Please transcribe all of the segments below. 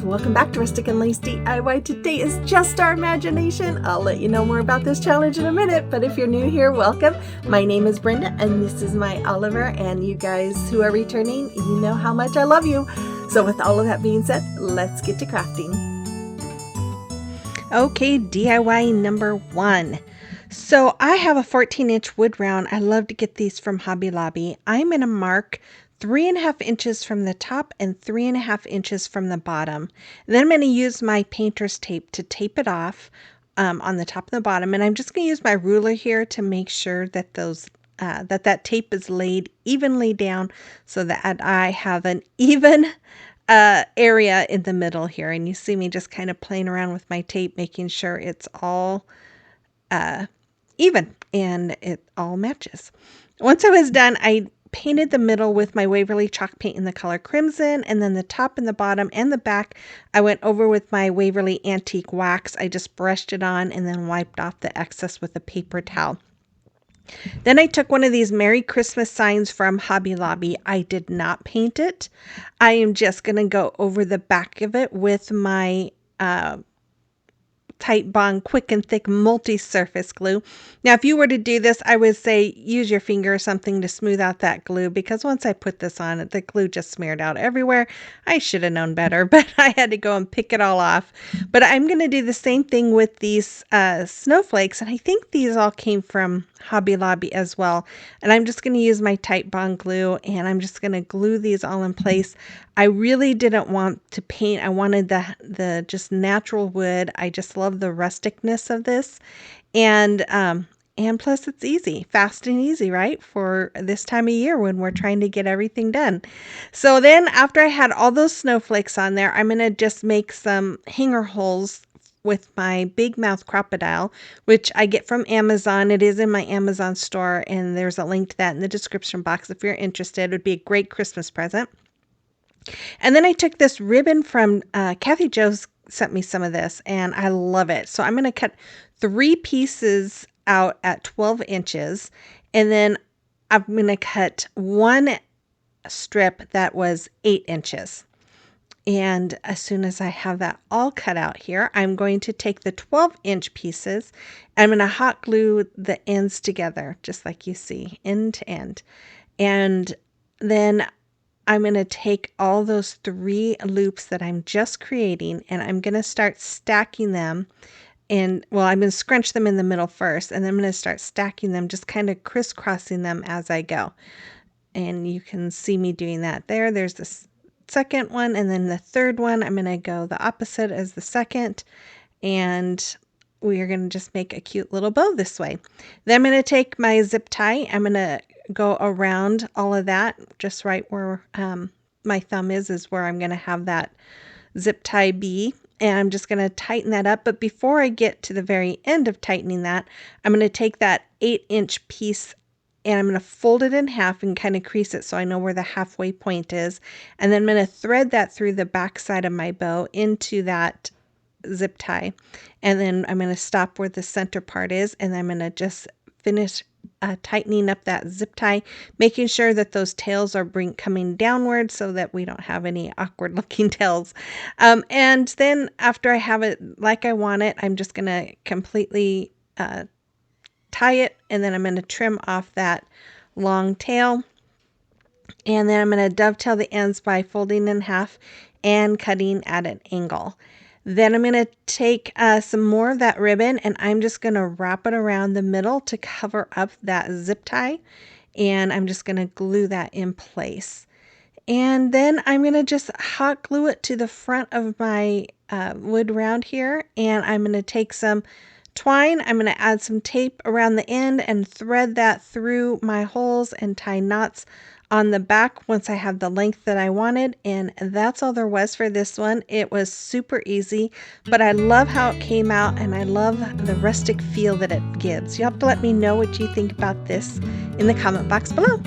friends, welcome back to Rustic and Lace DIY. Today is just our imagination. I'll let you know more about this challenge in a minute, but if you're new here, welcome. My name is Brenda and this is my Oliver, and you guys who are returning, you know how much I love you. So with all of that being said, let's get to crafting. Okay, DIY number 1. So I have a 14-inch wood round. I love to get these from Hobby Lobby. I'm going to mark 3.5 inches from the top and 3.5 inches from the bottom. And then I'm going to use my painter's tape to tape it off on the top and the bottom. And I'm just going to use my ruler here to make sure that that tape is laid evenly down so that I have an even area in the middle here. And you see me just kind of playing around with my tape, making sure it's all even and it all matches. Once I was done, I painted the middle with my Waverly chalk paint in the color crimson, and then the top and the bottom and the back I went over with my Waverly antique wax. I just brushed it on and then wiped off the excess with a paper towel. Then I took one of these Merry Christmas signs from Hobby Lobby. I did not paint it. I am just going to go over the back of it with my Tight Bond Quick and Thick multi-surface glue. Now, if you were to do this, I would say use your finger or something to smooth out that glue, because once I put this on, the glue just smeared out everywhere. I should have known better, but I had to go and pick it all off. But I'm going to do the same thing with these snowflakes, and I think these all came from Hobby Lobby as well. And I'm just going to use my Tight Bond glue, and I'm just going to glue these all in place. I really didn't want to paint. I wanted the just natural wood. I just love the rusticness of this. And plus it's easy, fast and easy, right? For this time of year when we're trying to get everything done. So then after I had all those snowflakes on there, I'm going to just make some hanger holes with my Big Mouth Crocodile, which I get from Amazon. It is in my Amazon store, and there's a link to that in the description box if you're interested. It would be a great Christmas present. And then I took this ribbon from Kathy Jo's sent me some of this, and I love it. So I'm going to cut 3 pieces out at 12 inches, and then I'm going to cut 1 strip that was 8 inches. And as soon as I have that all cut out here, I'm going to take the 12-inch pieces, and I'm going to hot glue the ends together, just like you see, end to end. And then I'm going to take all those 3 loops that I'm just creating, and I'm going to start stacking them. And well, I'm going to scrunch them in the middle first, and then I'm going to start stacking them, just kind of crisscrossing them as I go. And you can see me doing that there. There's the second one, and then the third one, I'm going to go the opposite as the second. And we are going to just make a cute little bow this way. Then I'm going to take my zip tie. I'm going to go around all of that, just right where my thumb is where I'm going to have that zip tie be. And I'm just going to tighten that up. But before I get to the very end of tightening that, I'm going to take that 8-inch piece and I'm going to fold it in half and kind of crease it so I know where the halfway point is. And then I'm going to thread that through the back side of my bow into that zip tie. And then I'm going to stop where the center part is, and I'm going to just finish tightening up that zip tie, making sure that those tails are coming downward so that we don't have any awkward looking tails. And then after I have it like I want it, I'm just going to completely tie it, and then I'm going to trim off that long tail. And then I'm going to dovetail the ends by folding in half and cutting at an angle. Then I'm going to take some more of that ribbon, and I'm just going to wrap it around the middle to cover up that zip tie. And I'm just going to glue that in place. And then I'm going to just hot glue it to the front of my wood round here. And I'm going to take some twine. I'm going to add some tape around the end and thread that through my holes and tie knots on the back once I have the length that I wanted. And that's all there was for this one. It was super easy, but I love how it came out, and I love the rustic feel that it gives. You have to let me know what you think about this in the comment box below.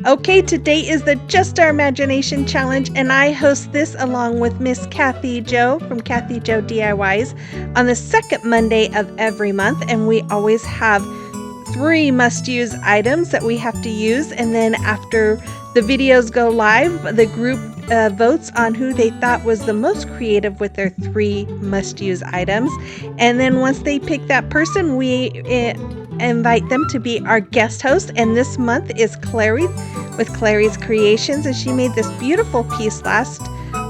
Okay, today is the Just Our Imagination Challenge, and I host this along with Miss Kathy Jo from Kathy Jo DIYs on the second Monday of every month, and we always have 3 must-use items that we have to use, and then after the videos go live, the group votes on who they thought was the most creative with their 3 must-use items. And then once they pick that person, we invite them to be our guest host. And this month is Clary with Clary's Creations, and she made this beautiful piece last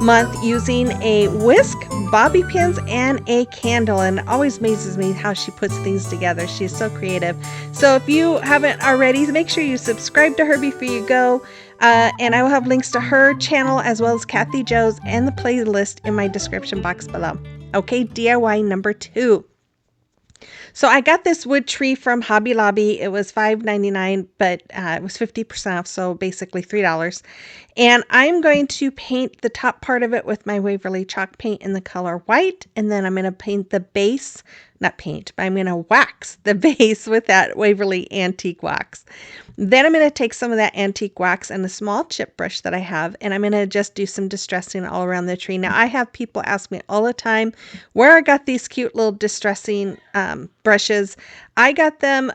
month using a whisk, bobby pins, and a candle. And it always amazes me how she puts things together. She's so creative. So if you haven't already, make sure you subscribe to her before you go. And I will have links to her channel as well as Kathy Joe's and the playlist in my description box below. Okay, DIY number 2. So I got this wood tree from Hobby Lobby. It was $5.99, but it was 50% off, so basically $3. And I'm going to paint the top part of it with my Waverly chalk paint in the color white, and then I'm going to paint the base, not paint, but I'm going to wax the base with that Waverly antique wax. Then I'm going to take some of that antique wax and a small chip brush that I have, and I'm going to just do some distressing all around the tree. Now, I have people ask me all the time where I got these cute little distressing brushes. I got them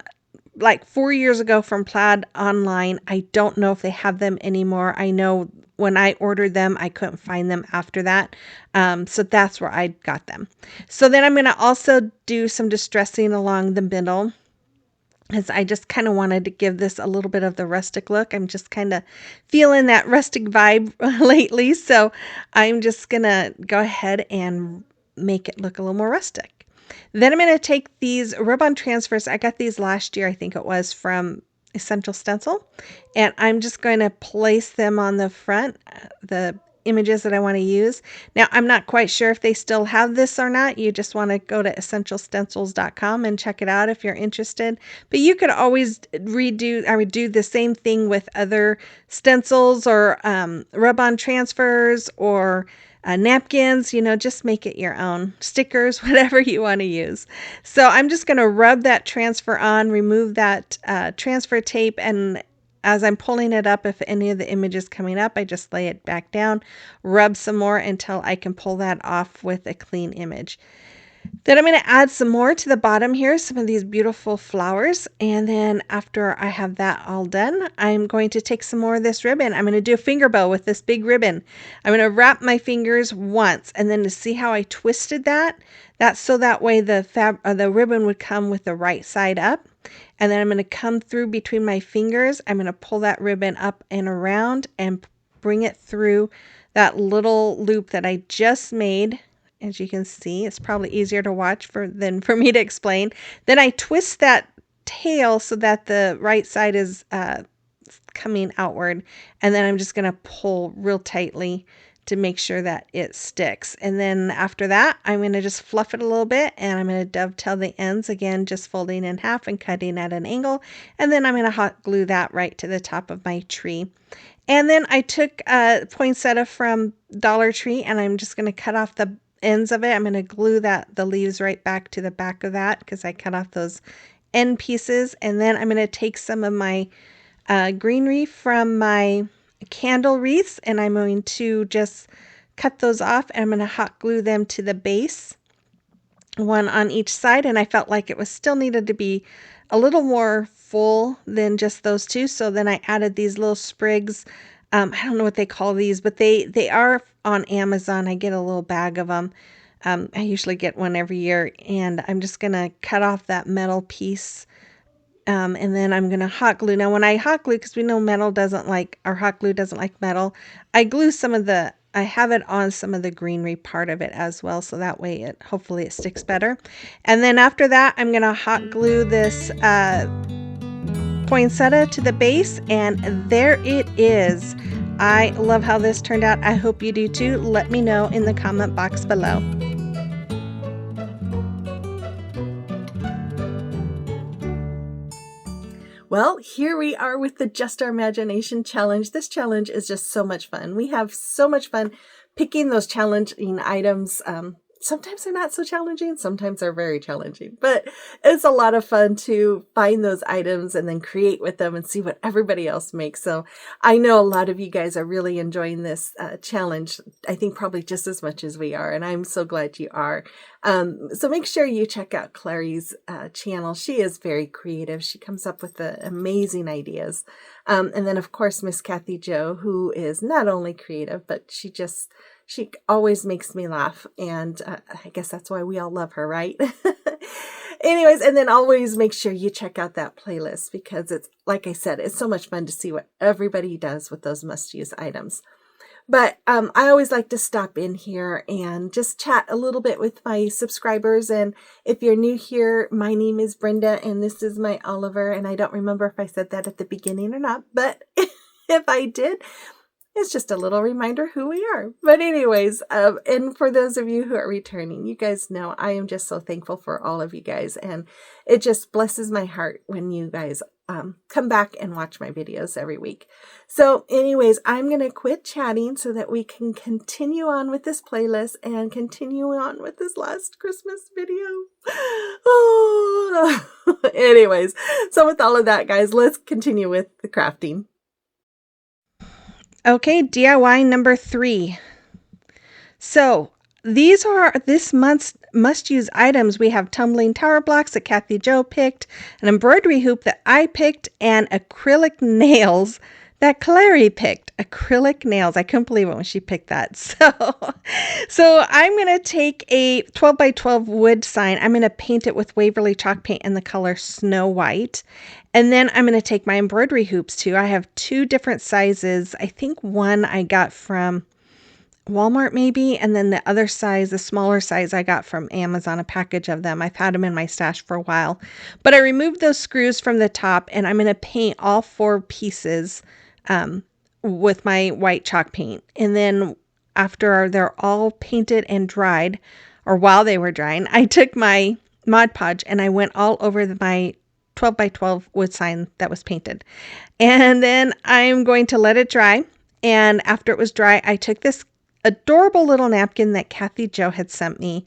like 4 years ago from Plaid online. I don't know if they have them anymore. I know when I ordered them, I couldn't find them after that. So that's where I got them. So then I'm going to also do some distressing along the middle, as I just kind of wanted to give this a little bit of the rustic look. I'm just kind of feeling that rustic vibe lately. So I'm just going to go ahead and make it look a little more rustic. Then I'm going to take these rub-on transfers. I got these last year, I think it was, from Essential Stencil. And I'm just going to place them on the front, the images that I want to use. Now, I'm not quite sure if they still have this or not. You just want to go to essentialstencils.com and check it out if you're interested. But you could always do the same thing with other stencils or rub-on transfers or napkins, just make it your own. Stickers, whatever you want to use. So I'm just going to rub that transfer on, remove that transfer tape, and as I'm pulling it up, if any of the image is coming up, I just lay it back down, rub some more until I can pull that off with a clean image. Then I'm going to add some more to the bottom here, some of these beautiful flowers. And then after I have that all done, I'm going to take some more of this ribbon. I'm going to do a finger bow with this big ribbon. I'm going to wrap my fingers once, and then to see how I twisted that's so that way the ribbon would come with the right side up. And then I'm going to come through between my fingers. I'm going to pull that ribbon up and around and bring it through that little loop that I just made. As you can see, it's probably easier to watch than for me to explain. Then I twist that tail so that the right side is coming outward. And then I'm just going to pull real tightly to make sure that it sticks. And then after that, I'm going to just fluff it a little bit, and I'm going to dovetail the ends again, just folding in half and cutting at an angle. And then I'm going to hot glue that right to the top of my tree. And then I took a poinsettia from Dollar Tree, and I'm just going to cut off the ends of it. I'm going to glue the leaves right back to the back of that because I cut off those end pieces. And then I'm going to take some of my greenery from my candle wreaths, and I'm going to just cut those off, and I'm going to hot glue them to the base, one on each side. And I felt like it was still needed to be a little more full than just those two. So then I added these little sprigs. I don't know what they call these, but they are on Amazon. I get a little bag of them. I usually get one every year, and I'm just going to cut off that metal piece. And then I'm going to hot glue. Now, when I hot glue, because we know hot glue doesn't like metal, I have it on some of the greenery part of it as well. So that way hopefully it sticks better. And then after that, I'm going to hot glue this poinsettia to the base, and there it is. I love how this turned out. I hope you do too. Let me know in the comment box below. Well, here we are with the Just Our Imagination challenge. This challenge is just so much fun. We have so much fun picking those challenging items sometimes they're not so challenging, sometimes they're very challenging, but it's a lot of fun to find those items and then create with them and see what everybody else makes. So I know a lot of you guys are really enjoying this challenge. I think probably just as much as we are, and I'm so glad you are. So make sure you check out Clary's channel. She is very creative. She comes up with the amazing ideas. And then, of course, Miss Kathy Joe, who is not only creative, but she always makes me laugh. And I guess that's why we all love her, right? Anyways, and then always make sure you check out that playlist because it's, like I said, it's so much fun to see what everybody does with those must-use items. But I always like to stop in here and just chat a little bit with my subscribers. And if you're new here, my name is Brenda and this is my Oliver. And I don't remember if I said that at the beginning or not, but if I did, it's just a little reminder who we are. But anyways, and for those of you who are returning, you guys know I am just so thankful for all of you guys. And it just blesses my heart when you guys come back and watch my videos every week. So anyways, I'm going to quit chatting so that we can continue on with this playlist and continue on with this last Christmas video. Oh. Anyways, so with all of that, guys, let's continue with the crafting. Okay, DIY number 3. So these are this month's must-use items. We have tumbling tower blocks that Kathy Joe picked, an embroidery hoop that I picked, and acrylic nails that Clary picked. Acrylic nails. I couldn't believe it when she picked that. So I'm going to take a 12 by 12 wood sign. I'm going to paint it with Waverly chalk paint in the color Snow White. And then I'm going to take my embroidery hoops too. I have 2 different sizes. I think one I got from Walmart maybe, and then the other size, the smaller size, I got from Amazon, a package of them. I've had them in my stash for a while. But I removed those screws from the top, and I'm going to paint all 4 pieces with my white chalk paint. And then after they're all painted and dried, or while they were drying, I took my Mod Podge and I went all over my 12 by 12 wood sign that was painted. And then I'm going to let it dry. And after it was dry, I took this adorable little napkin that Kathy Joe had sent me.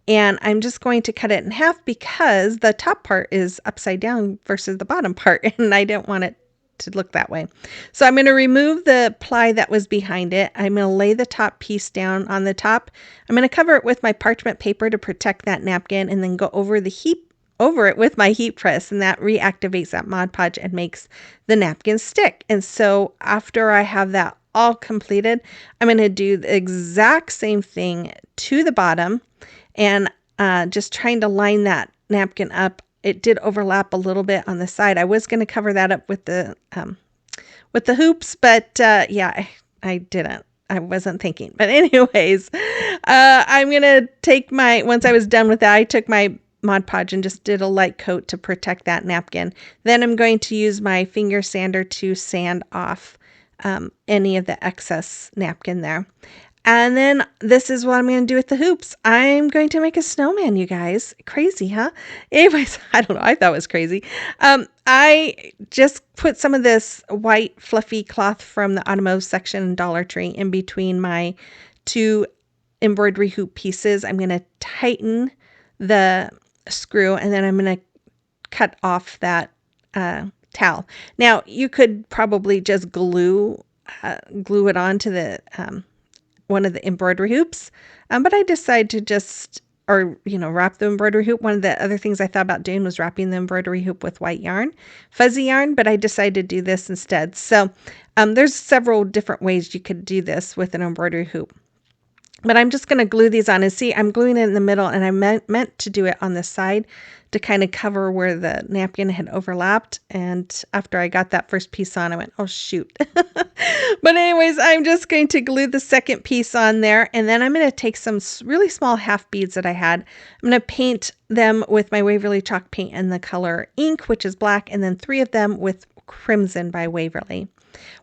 And I'm just going to cut it in half because the top part is upside down versus the bottom part. And I didn't want it to look that way. So I'm going to remove the ply that was behind it. I'm going to lay the top piece down on the top. I'm going to cover it with my parchment paper to protect that napkin and then go over it with my heat press, and that reactivates that Mod Podge and makes the napkin stick. And so after I have that all completed, I'm going to do the exact same thing to the bottom and just trying to line that napkin up. It did overlap a little bit on the side. I was going to cover that up with the hoops, but yeah, I didn't. I wasn't thinking. But anyways, I'm going to take once I was done with that, I took my Mod Podge and just did a light coat to protect that napkin. Then I'm going to use my finger sander to sand off any of the excess napkin there. And then this is what I'm going to do with the hoops. I'm going to make a snowman, you guys. Crazy, huh? Anyways, I don't know. I thought it was crazy. I just put some of this white fluffy cloth from the automotive section in Dollar Tree in between my 2 embroidery hoop pieces. I'm going to tighten the screw and then I'm going to cut off that towel. Now, you could probably just glue it onto the one of the embroidery hoops. But I decided to just, wrap the embroidery hoop. One of the other things I thought about doing was wrapping the embroidery hoop with white yarn, fuzzy yarn, but I decided to do this instead. So there's several different ways you could do this with an embroidery hoop. But I'm just going to glue these on, and see, I'm gluing it in the middle, and I meant to do it on the side to kind of cover where the napkin had overlapped. And after I got that first piece on, I went, oh, shoot. But anyways, I'm just going to glue the second piece on there, and then I'm going to take some really small half beads that I had. I'm going to paint them with my Waverly chalk paint in the color ink, which is black, and then 3 of them with crimson by Waverly.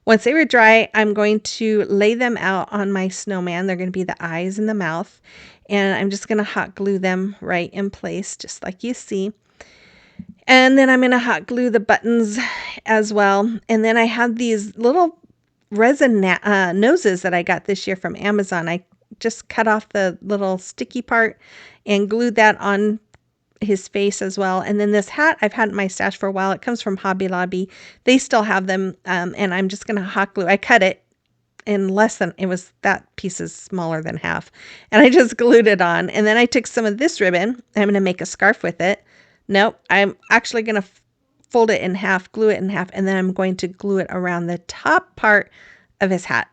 Once they were dry, I'm going to lay them out on my snowman. They're going to be the eyes and the mouth. And I'm just going to hot glue them right in place, just like you see. And then I'm going to hot glue the buttons as well. And then I have these little resin noses that I got this year from Amazon. I just cut off the little sticky part and glued that on his face as well. And then this hat I've had in my stash for a while. It comes from Hobby Lobby. They still have them, and I'm just going to hot glue. I cut it in less than, it was, that piece is smaller than half, and I just glued it on. And then I took some of this ribbon. I'm going to make a scarf with it. Nope, I'm actually going to fold it in half, glue it in half, and then I'm going to glue it around the top part of his hat.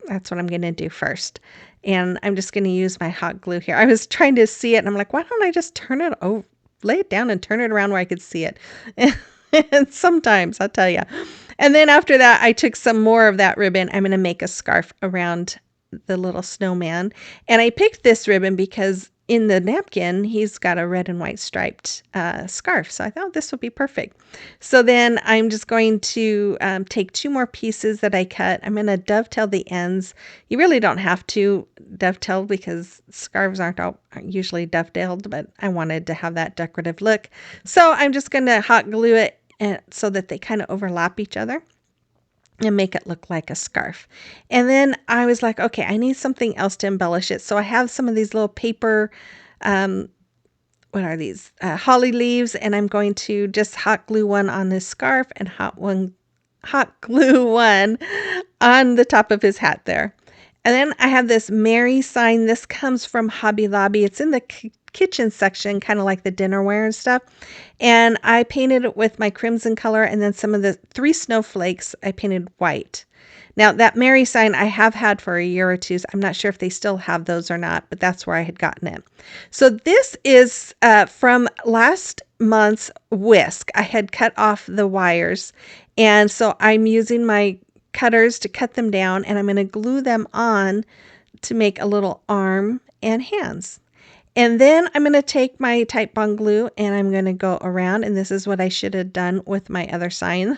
That's what I'm going to do first. And I'm just going to use my hot glue here. I was trying to see it, and I'm like, why don't I just turn it over, lay it down and turn it around where I could see it? And sometimes, I'll tell you. And then after that, I took some more of that ribbon. I'm going to make a scarf around the little snowman. And I picked this ribbon because in the napkin, he's got a red and white striped scarf. So I thought this would be perfect. So then I'm just going to take 2 more pieces that I cut. I'm going to dovetail the ends. You really don't have to dovetail because scarves aren't usually dovetailed, but I wanted to have that decorative look. So I'm just going to hot glue it so that they kind of overlap each other and make it look like a scarf. And then I was like, okay, I need something else to embellish it. So I have some of these little paper, what are these? Holly leaves, and I'm going to just hot glue one on this scarf and hot glue one on the top of his hat there. And then I have this Mary sign. This comes from Hobby Lobby. It's in the kitchen section, kind of like the dinnerware and stuff. And I painted it with my crimson color, and then some of the 3 snowflakes I painted white. Now, that Mary sign I have had for a year or two. So I'm not sure if they still have those or not, but that's where I had gotten it. So this is from last month's whisk. I had cut off the wires, and so I'm using my cutters to cut them down, and I'm going to glue them on to make a little arm and hands. And then I'm going to take my Type Bond glue and I'm going to go around, and this is what I should have done with my other sign.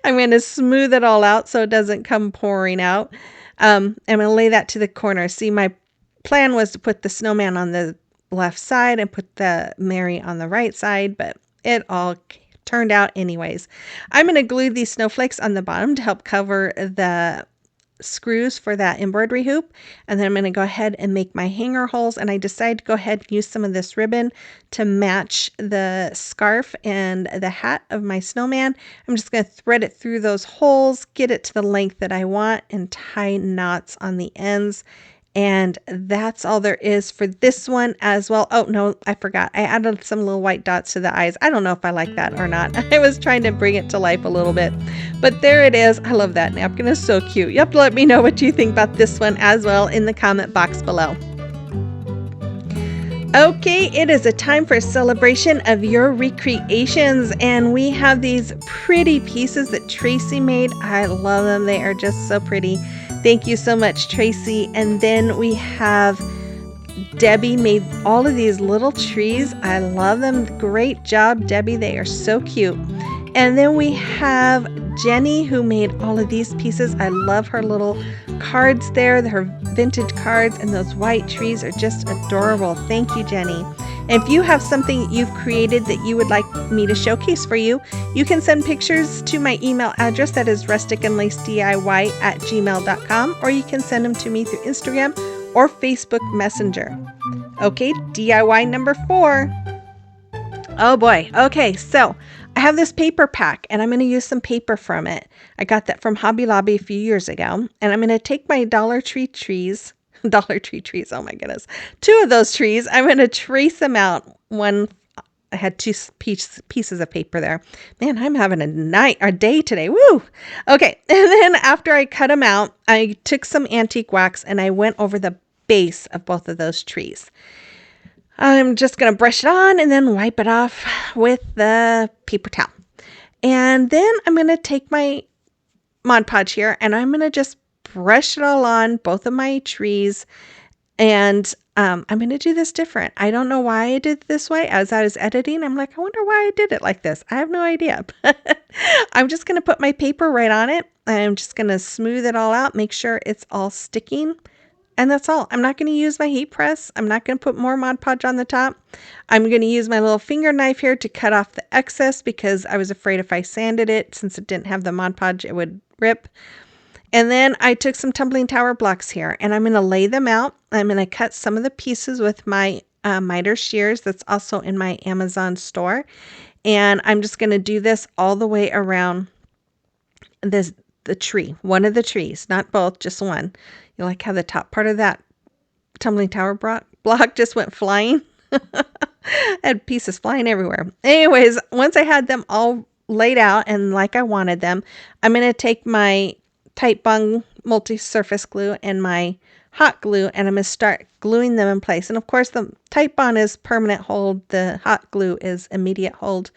I'm going to smooth it all out so it doesn't come pouring out. I'm going to lay that to the corner. See, my plan was to put the snowman on the left side and put the Mary on the right side, but it all turned out anyways. I'm going to glue these snowflakes on the bottom to help cover the screws for that embroidery hoop, and then I'm going to go ahead and make my hanger holes. And I decided to go ahead and use some of this ribbon to match the scarf and the hat of my snowman. I'm just going to thread it through those holes, get it to the length that I want, and tie knots on the ends. And that's all there is for this one as well. Oh, no, I forgot. I added some little white dots to the eyes. I don't know if I like that or not. I was trying to bring it to life a little bit. But there it is. I love that napkin. It's so cute. You have to let me know what you think about this one as well in the comment box below. Okay, it is a time for a celebration of your recreations, and we have these pretty pieces that Tracy made. I love them. They are just so pretty. Thank you so much, Tracy. And then we have Debbie made all of these little trees. I love them. Great job, Debbie. They are so cute. And then we have Jenny, who made all of these pieces. I love her little cards there, her vintage cards, and those white trees are just adorable. Thank you, Jenny. And if you have something you've created that you would like me to showcase for you, you can send pictures to my email address, that is rusticandlacediy@gmail.com, or you can send them to me through Instagram or Facebook Messenger. Okay, DIY number 4. Oh boy. Okay, so I have this paper pack, and I'm going to use some paper from it. I got that from Hobby Lobby a few years ago, and I'm going to take my Dollar Tree trees, oh my goodness, 2 of those trees. I'm going to trace them out. One, I had 2 pieces of paper there. Man, I'm having a day today. Woo! Okay, and then after I cut them out, I took some antique wax and I went over the base of both of those trees. I'm just going to brush it on and then wipe it off with the paper towel. And then I'm going to take my Mod Podge here and I'm going to just brush it all on both of my trees. And I'm going to do this different. I don't know why I did it this way. As I was editing, I'm like, I wonder why I did it like this. I have no idea. I'm just going to put my paper right on it. I'm just going to smooth it all out, make sure it's all sticking. And that's all. I'm not going to use my heat press. I'm not going to put more Mod Podge on the top. I'm going to use my little finger knife here to cut off the excess because I was afraid if I sanded it, since it didn't have the Mod Podge, it would rip. And then I took some tumbling tower blocks here, and I'm going to lay them out. I'm going to cut some of the pieces with my miter shears that's also in my Amazon store. And I'm just going to do this all the way around the tree, one of the trees, not both, just one. You like how the top part of that tumbling tower block just went flying? Had pieces flying everywhere. Anyways, once I had them all laid out and like I wanted them, I'm going to take my tight bung multi-surface glue and my hot glue, and I'm going to start gluing them in place. And of course, the tight bond is permanent hold. The hot glue is immediate hold.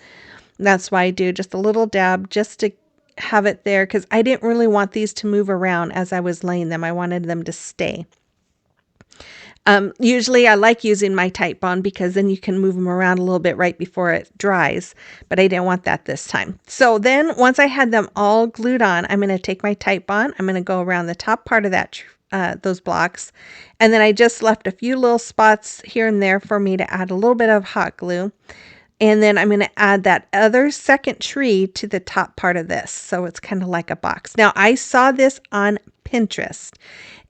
And that's why I do just a little dab just to have it there, because I didn't really want these to move around as I was laying them. I wanted them to stay. Usually I like using my tight bond because then you can move them around a little bit right before it dries, but I didn't want that this time. So then once I had them all glued on, I'm going to take my tight bond. I'm going to go around the top part of that those blocks. And then I just left a few little spots here and there for me to add a little bit of hot glue. And then I'm going to add that other second tree to the top part of this. So it's kind of like a box. Now I saw this on Pinterest,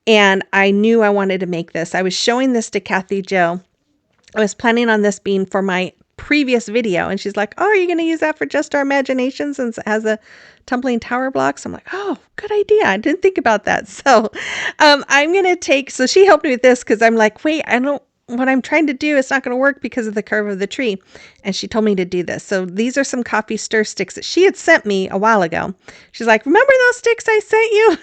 and I knew I wanted to make this. I was showing this to Kathy Jo. I was planning on this being for my previous video, and she's like, "Oh, are you going to use that for just our imagination since it has a tumbling tower blocks?" I'm like, "Oh, good idea. I didn't think about that." So I'm going to take, so she helped me with this because I'm like, wait, I don't, what I'm trying to do, it's not going to work because of the curve of the tree. And she told me to do this. So these are some coffee stir sticks that she had sent me a while ago. She's like, "Remember those sticks I sent you?"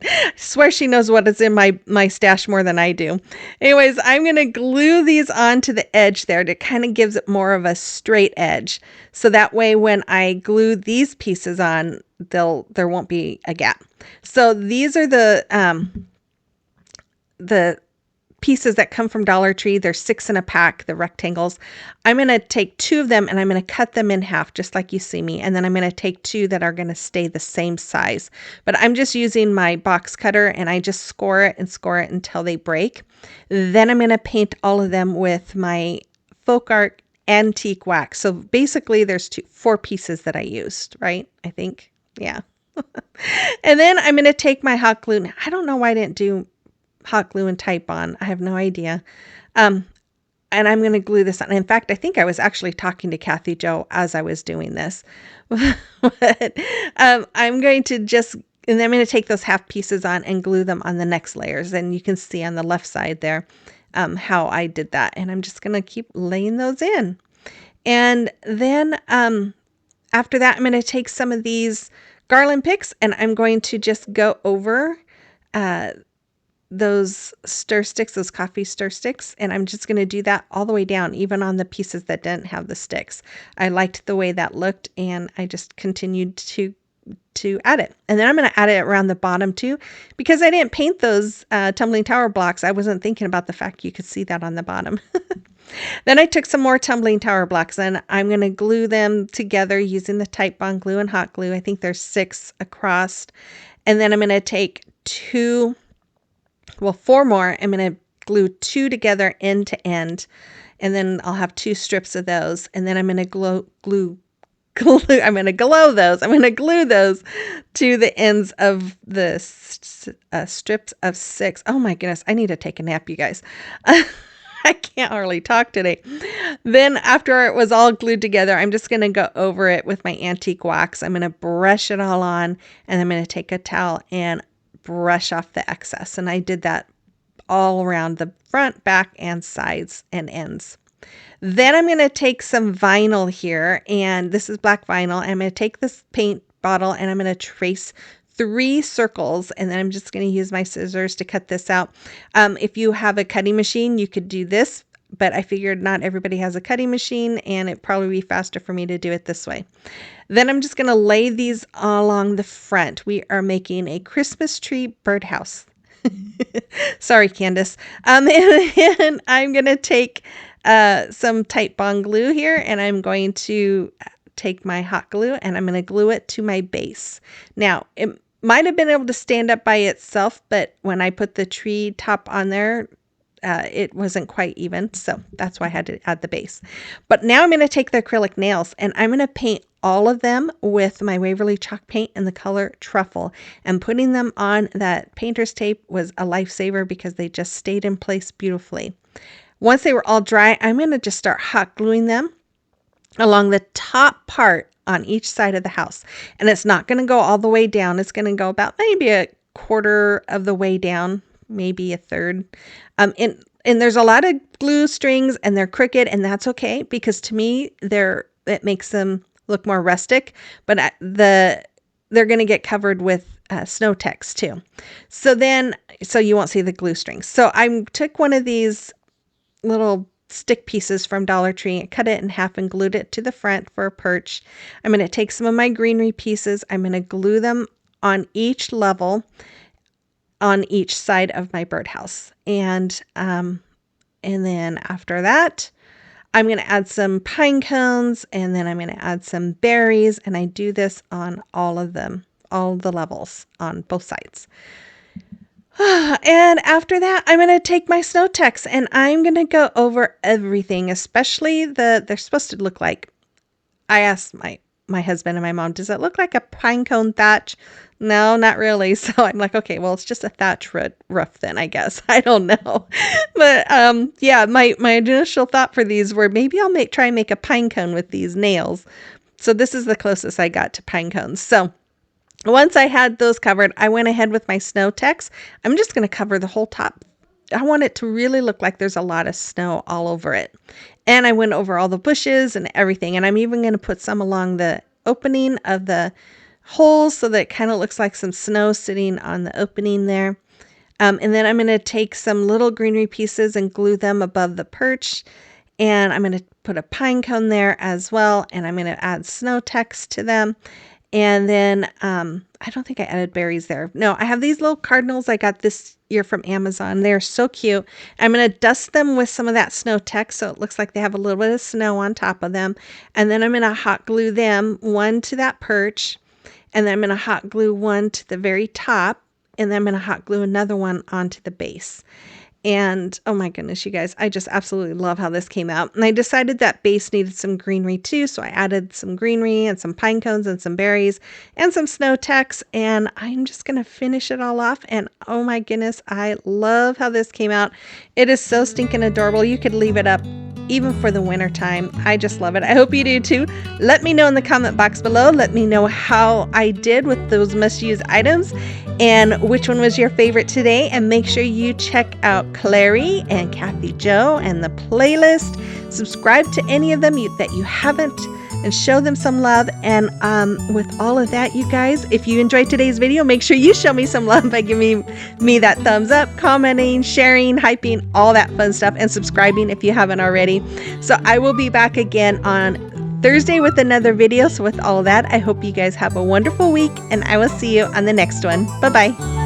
I swear she knows what is in my stash more than I do. Anyways, I'm going to glue these onto the edge there to kind of gives it more of a straight edge. So that way when I glue these pieces on, there won't be a gap. So these are the pieces that come from Dollar Tree. There's 6 in a pack, the rectangles. I'm going to take 2 of them and I'm going to cut them in half just like you see me. And then I'm going to take 2 that are going to stay the same size. But I'm just using my box cutter and I just score it until they break. Then I'm going to paint all of them with my Folk Art antique wax. So basically there's 4 pieces that I used, right? I think. Yeah. And then I'm going to take my hot glue. Now, I don't know why I didn't do hot glue and type on. I have no idea. And I'm going to glue this on. In fact, I think I was actually talking to Kathy Jo as I was doing this. But I'm going to just, and then I'm going to take those half pieces on and glue them on the next layers. And you can see on the left side there how I did that. And I'm just going to keep laying those in. And then after that, I'm going to take some of these garland picks and I'm going to just go over those stir sticks, those coffee stir sticks, and I'm just going to do that all the way down, even on the pieces that didn't have the sticks. I liked the way that looked, and I just continued to add it. And then I'm going to add it around the bottom too, because I didn't paint those tumbling tower blocks. I wasn't thinking about the fact you could see that on the bottom. Then I took some more tumbling tower blocks and I'm going to glue them together using the Tite Bond glue and hot glue. I think there's 6 across. And then I'm going to take 4 more. I'm going to glue 2 together end to end. And then I'll have 2 strips of those. And then I'm going to glue I'm going to glue those to the ends of the strips of 6. Oh my goodness, I need to take a nap, you guys. I can't hardly talk today. Then after it was all glued together, I'm just going to go over it with my antique wax. I'm going to brush it all on, and I'm going to take a towel and brush off the excess. And I did that all around the front, back, and sides and ends. Then I'm going to take some vinyl here, and this is black vinyl. I'm going to take this paint bottle and I'm going to trace 3 circles, and then I'm just going to use my scissors to cut this out. If you have a cutting machine, you could do this, but I figured not everybody has a cutting machine, and it'd probably be faster for me to do it this way. Then I'm just going to lay these along the front. We are making a Christmas tree birdhouse. Sorry, Candace. And I'm going to take some Tite Bond glue here, and I'm going to take my hot glue and I'm going to glue it to my base. Now, it might have been able to stand up by itself, but when I put the tree top on there, it wasn't quite even, so that's why I had to add the base. But now I'm going to take the acrylic nails and I'm going to paint all of them with my Waverly chalk paint in the color Truffle, and putting them on that painter's tape was a lifesaver because they just stayed in place beautifully. Once they were all dry, I'm going to just start hot gluing them along the top part on each side of the house. And it's not going to go all the way down. It's going to go about maybe a quarter of the way down, maybe a third. And there's a lot of glue strings and they're crooked, and that's okay because to me, it makes them look more rustic, but they're going to get covered with snow text too. So you won't see the glue strings. So I took one of these little stick pieces from Dollar Tree, cut it in half and glued it to the front for a perch. I'm going to take some of my greenery pieces. I'm going to glue them on each level on each side of my birdhouse. And then after that, I'm going to add some pine cones, and then I'm going to add some berries, and I do this on all of them, all the levels on both sides. And after that, I'm going to take my snow text and I'm going to go over everything, especially they're supposed to look like, I asked my husband and my mom, does it look like a pine cone thatch? No, not really. So I'm like, okay, well, it's just a thatch roof then, I guess. I don't know. But yeah, my initial thought for these were maybe I'll try and make a pine cone with these nails. So this is the closest I got to pine cones. So once I had those covered, I went ahead with my snow text. I'm just going to cover the whole top. I want it to really look like there's a lot of snow all over it. And I went over all the bushes and everything. And I'm even going to put some along the opening of the holes so that it kind of looks like some snow sitting on the opening there. And then I'm going to take some little greenery pieces and glue them above the perch. And I'm going to put a pine cone there as well. And I'm going to add snow text to them. And then I don't think I added berries there. No, I have these little cardinals I got this year from Amazon. They're so cute. I'm going to dust them with some of that snow text so it looks like they have a little bit of snow on top of them. And then I'm going to hot glue them, one to that perch, and then I'm going to hot glue one to the very top, and then I'm going to hot glue another one onto the base. And oh my goodness, you guys, I just absolutely love how this came out. And I decided that base needed some greenery too. So I added some greenery and some pine cones and some berries and some snow text. And I'm just going to finish it all off. And oh my goodness, I love how this came out. It is so stinking adorable. You could leave it up even for the winter time. I just love it. I hope you do too. Let me know in the comment box below. Let me know how I did with those must-use items and which one was your favorite today. And make sure you check out Clary and Kathy Joe and the playlist. Subscribe to any of them that you haven't, and show them some love. And with all of that, you guys, if you enjoyed today's video, make sure you show me some love by giving me that thumbs up, commenting, sharing, hyping, all that fun stuff, and subscribing if you haven't already. So I will be back again on Thursday with another video. So with all that, I hope you guys have a wonderful week, and I will see you on the next one. Bye-bye.